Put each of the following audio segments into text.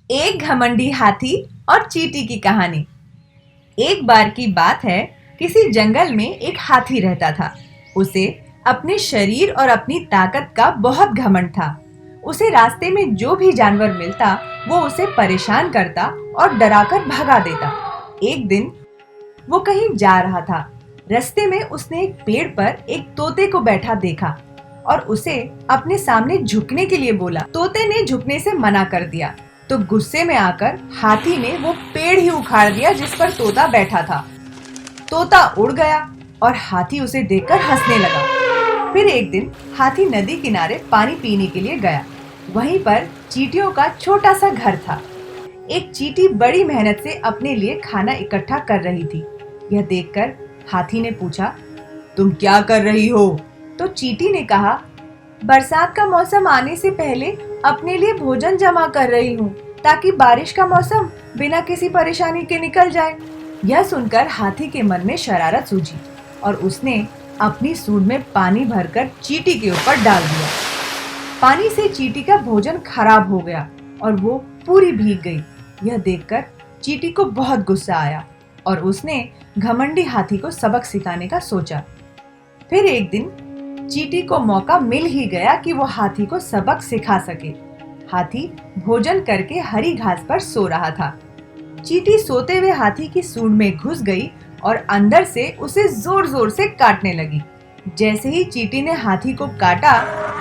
एक घमंडी हाथी और चींटी की कहानी। एक बार की बात है, किसी जंगल में एक हाथी रहता था। उसे अपने शरीर और अपनी ताकत का बहुत घमंड था। उसे रास्ते में जो भी जानवर मिलता वो उसे परेशान करता और डराकर भगा देता। एक दिन वो कहीं जा रहा था। रास्ते में उसने एक पेड़ पर एक तोते को बैठा देखा और उसे अपने सामने झुकने के लिए बोला। तोते ने झुकने से मना कर दिया तो गुस्से में आकर हाथी ने वो पेड़ ही उखाड़ दिया जिस पर तोता बैठा था। तोता उड़ गया और हाथी उसे देखकर हंसने लगा। फिर एक दिन हाथी नदी किनारे पानी पीने के लिए गया। वहीं पर चींटियों का छोटा सा घर था। एक चींटी बड़ी मेहनत से अपने लिए खाना इकट्ठा कर रही थी। यह देखकर हाथी ने पूछा, तुम क्या कर रही हो? तो चींटी ने कहा, बरसात का मौसम आने से पहले अपने लिए भोजन जमा कर रही हूँ ताकि बारिश का मौसम बिना किसी परेशानी के निकल जाए। यह सुनकर हाथी के मन में शरारत सूझी और उसने अपनी सूंड में पानी भरकर चींटी के ऊपर डाल दिया। पानी से चींटी का भोजन खराब हो गया और वो पूरी भीग गई। यह देखकर चींटी को बहुत गुस्सा आया और उसने घमंडी हाथी को सबक सिखाने का सोचा। फिर एक दिन चींटी को मौका मिल ही गया कि वो हाथी को सबक सिखा सके। हाथी भोजन करके हरी घास पर सो रहा था। चींटी सोते हुए हाथी की सूंड में घुस गई और अंदर से उसे जोर जोर से काटने लगी। जैसे ही चींटी ने हाथी को काटा,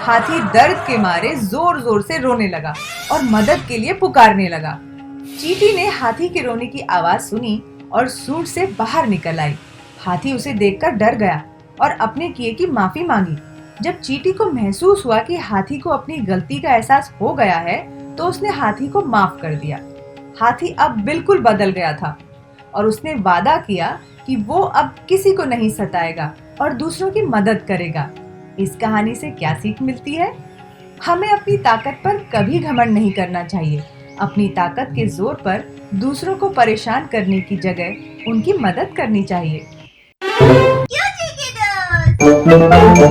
हाथी दर्द के मारे जोर जोर से रोने लगा और मदद के लिए पुकारने लगा। चींटी ने हाथी के रोने की आवाज सुनी और सूंड से बाहर निकल आई। हाथी उसे देखकर डर गया और अपने किए की माफी मांगी। जब चींटी को महसूस हुआ कि हाथी को अपनी गलती का एहसास हो गया है तो उसने हाथी को माफ कर दिया। हाथी अब बिल्कुल बदल गया था और उसने वादा किया कि वो अब किसी को नहीं सताएगा और दूसरों की मदद करेगा। इस कहानी से क्या सीख मिलती है? हमें अपनी ताकत पर कभी घमंड नहीं करना चाहिए। अपनी ताकत के जोर पर दूसरों को परेशान करने की जगह उनकी मदद करनी चाहिए। क्यों चींटी दोस्त?